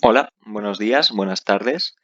Hola, buenos días, buenas tardes.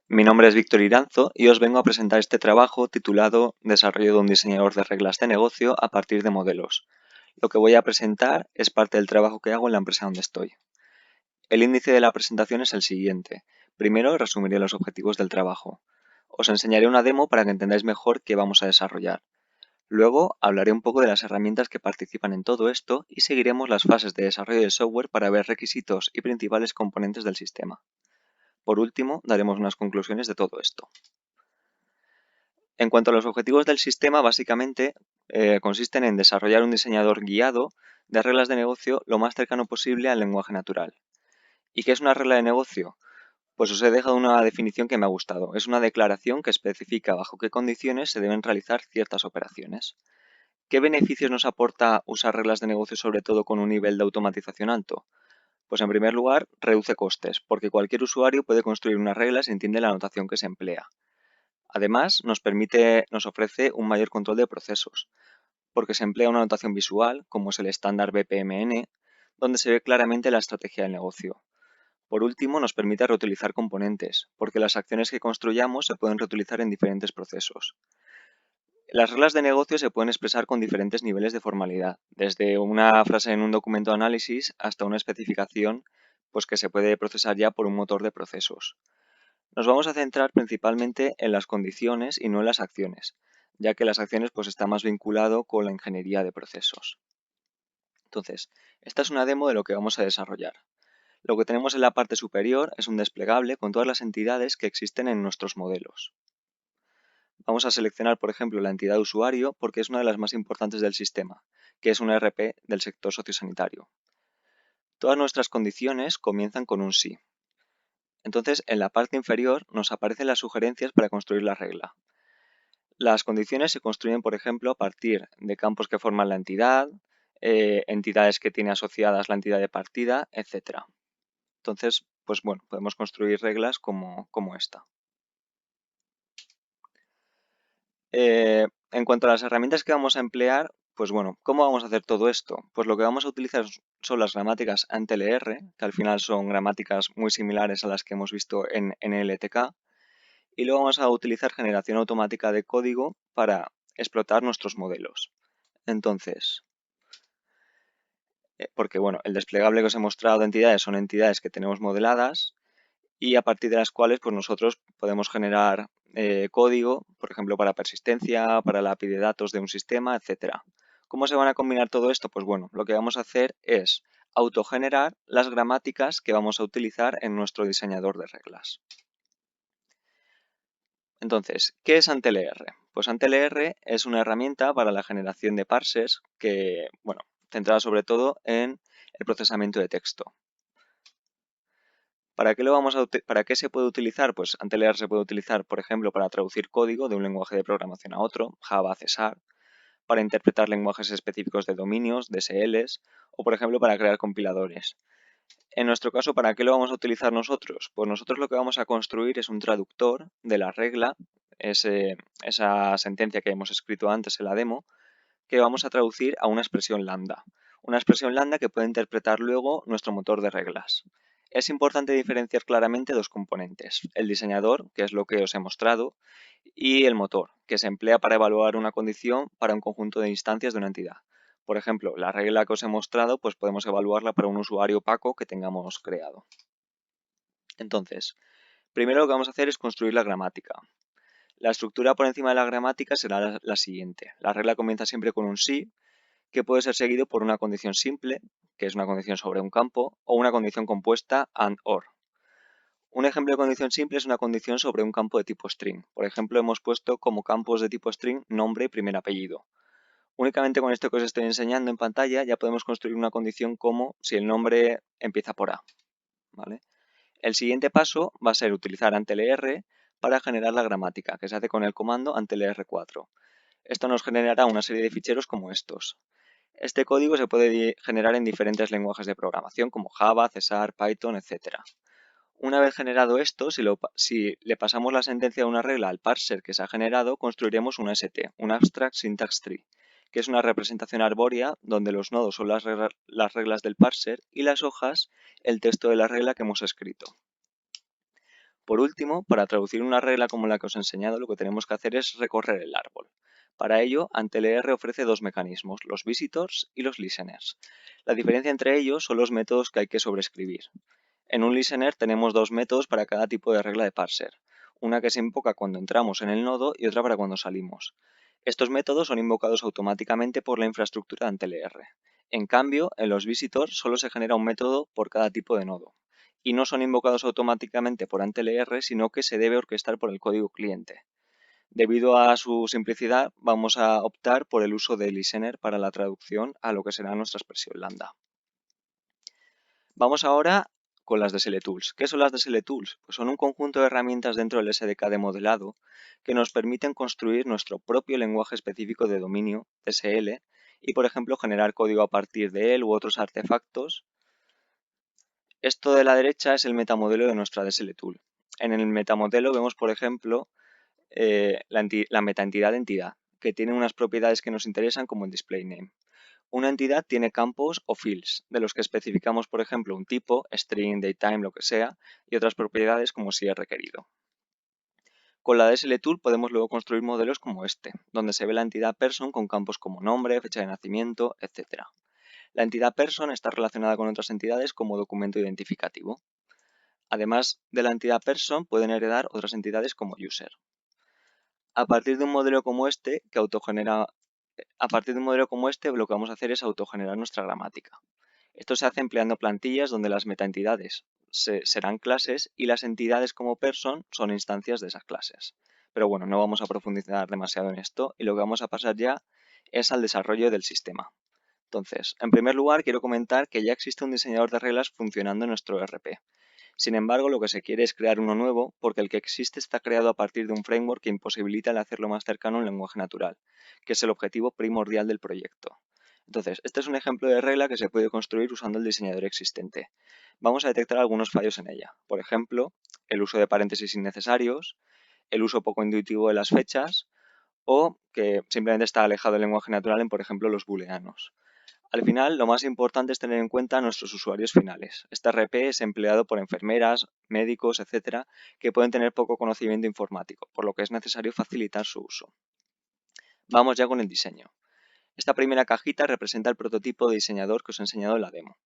Mi nombre es Víctor Iranzo y os vengo a presentar este trabajo titulado Desarrollo de un diseñador de reglas de negocio a partir de modelos. Lo que voy a presentar es parte del trabajo que hago en la empresa donde estoy. El índice de la presentación es el siguiente. Primero, resumiré los objetivos del trabajo. Os enseñaré una demo para que entendáis mejor qué vamos a desarrollar. Luego, hablaré un poco de las herramientas que participan en todo esto y seguiremos las fases de desarrollo del software para ver requisitos y principales componentes del sistema. Por último, daremos unas conclusiones de todo esto. En cuanto a los objetivos del sistema, básicamente consisten en desarrollar un diseñador guiado de reglas de negocio lo más cercano posible al lenguaje natural. ¿Y qué es una regla de negocio? Pues os he dejado una definición que me ha gustado. Es una declaración que especifica bajo qué condiciones se deben realizar ciertas operaciones. ¿Qué beneficios nos aporta usar reglas de negocio, sobre todo con un nivel de automatización alto? Pues en primer lugar, reduce costes, porque cualquier usuario puede construir una regla si entiende la notación que se emplea. Además, nos ofrece un mayor control de procesos, porque se emplea una notación visual, como es el estándar BPMN, donde se ve claramente la estrategia del negocio. Por último, nos permite reutilizar componentes, porque las acciones que construyamos se pueden reutilizar en diferentes procesos. Las reglas de negocio se pueden expresar con diferentes niveles de formalidad, desde una frase en un documento de análisis hasta una especificación, pues que se puede procesar ya por un motor de procesos. Nos vamos a centrar principalmente en las condiciones y no en las acciones, ya que las acciones pues está más vinculado con la ingeniería de procesos. Entonces, esta es una demo de lo que vamos a desarrollar. Lo que tenemos en la parte superior es un desplegable con todas las entidades que existen en nuestros modelos. Vamos a seleccionar, por ejemplo, la entidad de usuario porque es una de las más importantes del sistema, que es una ERP del sector sociosanitario. Todas nuestras condiciones comienzan con un sí. Entonces, en la parte inferior nos aparecen las sugerencias para construir la regla. Las condiciones se construyen, por ejemplo, a partir de campos que forman la entidad, entidades que tiene asociadas la entidad de partida, etc. Entonces, pues bueno, podemos construir reglas como esta. En cuanto a las herramientas que vamos a emplear, pues bueno, ¿cómo vamos a hacer todo esto? Pues lo que vamos a utilizar son las gramáticas ANTLR, que al final son gramáticas muy similares a las que hemos visto en NLTK, y luego vamos a utilizar generación automática de código para explotar nuestros modelos. Entonces, porque bueno, el desplegable que os he mostrado de entidades son entidades que tenemos modeladas y a partir de las cuales pues nosotros podemos generar código, por ejemplo, para persistencia, para la API de datos de un sistema, etcétera. ¿Cómo se van a combinar todo esto? Pues bueno, lo que vamos a hacer es autogenerar las gramáticas que vamos a utilizar en nuestro diseñador de reglas. Entonces, ¿qué es ANTLR? Pues ANTLR es una herramienta para la generación de parsers que, bueno, centrada sobre todo en el procesamiento de texto. ¿Para qué se puede utilizar? Pues ANTLR se puede utilizar, por ejemplo, para traducir código de un lenguaje de programación a otro, Java, C#, para interpretar lenguajes específicos de dominios, DSLs, o por ejemplo para crear compiladores. En nuestro caso, ¿para qué lo vamos a utilizar nosotros? Pues nosotros lo que vamos a construir es un traductor de la regla, esa sentencia que hemos escrito antes en la demo, que vamos a traducir a una expresión lambda. Una expresión lambda que puede interpretar luego nuestro motor de reglas. Es importante diferenciar claramente dos componentes, el diseñador, que es lo que os he mostrado, y el motor, que se emplea para evaluar una condición para un conjunto de instancias de una entidad. Por ejemplo, la regla que os he mostrado, pues podemos evaluarla para un usuario opaco que tengamos creado. Entonces, primero lo que vamos a hacer es construir la gramática. La estructura por encima de la gramática será la siguiente. La regla comienza siempre con un sí, que puede ser seguido por una condición simple, que es una condición sobre un campo, o una condición compuesta and or. Un ejemplo de condición simple es una condición sobre un campo de tipo string. Por ejemplo, hemos puesto como campos de tipo string nombre y primer apellido. Únicamente con esto que os estoy enseñando en pantalla ya podemos construir una condición como si el nombre empieza por A. ¿Vale? El siguiente paso va a ser utilizar ANTLR para generar la gramática, que se hace con el comando ANTLR4. Esto nos generará una serie de ficheros como estos. Este código se puede generar en diferentes lenguajes de programación como Java, C#, Python, etc. Una vez generado esto, si le pasamos la sentencia de una regla al parser que se ha generado, construiremos un AST, un Abstract Syntax Tree, que es una representación arbórea donde los nodos son las reglas del parser y las hojas el texto de la regla que hemos escrito. Por último, para traducir una regla como la que os he enseñado, lo que tenemos que hacer es recorrer el árbol. Para ello, AntLR ofrece dos mecanismos, los visitors y los listeners. La diferencia entre ellos son los métodos que hay que sobreescribir. En un listener tenemos dos métodos para cada tipo de regla de parser, una que se invoca cuando entramos en el nodo y otra para cuando salimos. Estos métodos son invocados automáticamente por la infraestructura de AntLR. En cambio, en los visitors solo se genera un método por cada tipo de nodo, y no son invocados automáticamente por AntLR, sino que se debe orquestar por el código cliente. Debido a su simplicidad, vamos a optar por el uso de listener para la traducción a lo que será nuestra expresión lambda. Vamos ahora con las DSLTools. ¿Qué son las DSLTools? Pues son un conjunto de herramientas dentro del SDK de modelado que nos permiten construir nuestro propio lenguaje específico de dominio, DSL, y por ejemplo generar código a partir de él u otros artefactos. Esto de la derecha es el metamodelo de nuestra DSLTool. En el metamodelo vemos, por ejemplo, la metaentidad de entidad, que tiene unas propiedades que nos interesan como el displayName. Una entidad tiene campos o fields, de los que especificamos, por ejemplo, un tipo, string, datetime, lo que sea, y otras propiedades como si es requerido. Con la DSLTool podemos luego construir modelos como este, donde se ve la entidad person con campos como nombre, fecha de nacimiento, etc. La entidad person está relacionada con otras entidades como documento identificativo. Además de la entidad person, pueden heredar otras entidades como user. A partir de un modelo como este, lo que vamos a hacer es autogenerar nuestra gramática. Esto se hace empleando plantillas donde las metaentidades serán clases y las entidades como person son instancias de esas clases. Pero bueno, no vamos a profundizar demasiado en esto y lo que vamos a pasar ya es al desarrollo del sistema. Entonces, en primer lugar, quiero comentar que ya existe un diseñador de reglas funcionando en nuestro ERP. Sin embargo, lo que se quiere es crear uno nuevo porque el que existe está creado a partir de un framework que imposibilita el hacerlo más cercano a un lenguaje natural, que es el objetivo primordial del proyecto. Entonces, este es un ejemplo de regla que se puede construir usando el diseñador existente. Vamos a detectar algunos fallos en ella. Por ejemplo, el uso de paréntesis innecesarios, el uso poco intuitivo de las fechas o que simplemente está alejado del lenguaje natural en, por ejemplo, los booleanos. Al final, lo más importante es tener en cuenta a nuestros usuarios finales. Este RP es empleado por enfermeras, médicos, etcétera, que pueden tener poco conocimiento informático, por lo que es necesario facilitar su uso. Vamos ya con el diseño. Esta primera cajita representa el prototipo de diseñador que os he enseñado en la demo.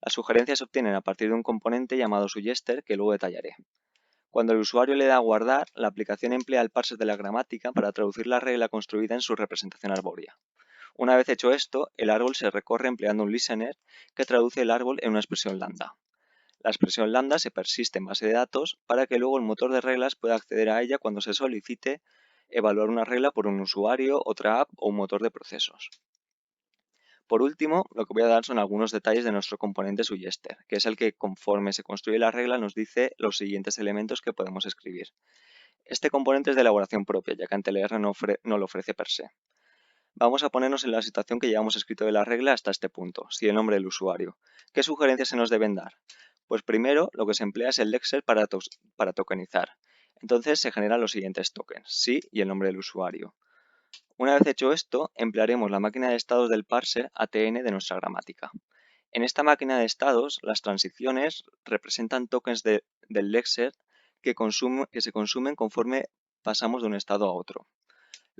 Las sugerencias se obtienen a partir de un componente llamado suggester que luego detallaré. Cuando el usuario le da a guardar, la aplicación emplea el parser de la gramática para traducir la regla construida en su representación arbórea. Una vez hecho esto, el árbol se recorre empleando un listener que traduce el árbol en una expresión lambda. La expresión lambda se persiste en base de datos para que luego el motor de reglas pueda acceder a ella cuando se solicite evaluar una regla por un usuario, otra app o un motor de procesos. Por último, lo que voy a dar son algunos detalles de nuestro componente suggester, que es el que conforme se construye la regla nos dice los siguientes elementos que podemos escribir. Este componente es de elaboración propia, ya que AntLR no lo ofrece per se. Vamos a ponernos en la situación que llevamos escrito de la regla hasta este punto, si el nombre del usuario. ¿Qué sugerencias se nos deben dar? Pues primero, lo que se emplea es el lexer para tokenizar. Entonces se generan los siguientes tokens, sí y el nombre del usuario. Una vez hecho esto, emplearemos la máquina de estados del parser ATN de nuestra gramática. En esta máquina de estados, las transiciones representan tokens del lexer que se consumen conforme pasamos de un estado a otro.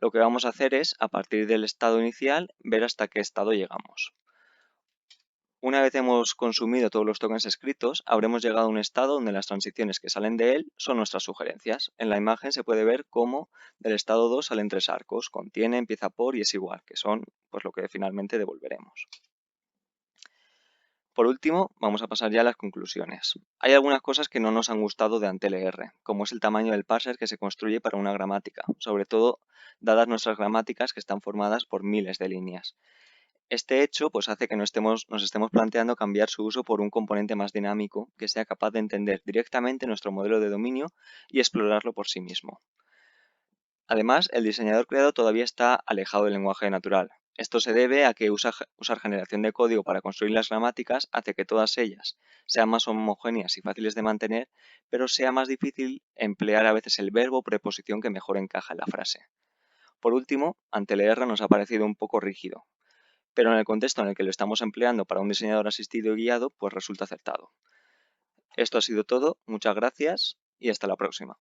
Lo que vamos a hacer es, a partir del estado inicial, ver hasta qué estado llegamos. Una vez hemos consumido todos los tokens escritos, habremos llegado a un estado donde las transiciones que salen de él son nuestras sugerencias. En la imagen se puede ver cómo del estado 2 salen tres arcos, contiene, empieza por y es igual, que son pues lo que finalmente devolveremos. Por último, vamos a pasar ya a las conclusiones. Hay algunas cosas que no nos han gustado de AntLR, como es el tamaño del parser que se construye para una gramática, sobre todo dadas nuestras gramáticas que están formadas por miles de líneas. Este hecho pues, hace que nos estemos planteando cambiar su uso por un componente más dinámico que sea capaz de entender directamente nuestro modelo de dominio y explorarlo por sí mismo. Además, el diseñador creado todavía está alejado del lenguaje natural. Esto se debe a que usar generación de código para construir las gramáticas hace que todas ellas sean más homogéneas y fáciles de mantener, pero sea más difícil emplear a veces el verbo o preposición que mejor encaja en la frase. Por último, AntLR nos ha parecido un poco rígido, pero en el contexto en el que lo estamos empleando para un diseñador asistido y guiado, pues resulta acertado. Esto ha sido todo, muchas gracias y hasta la próxima.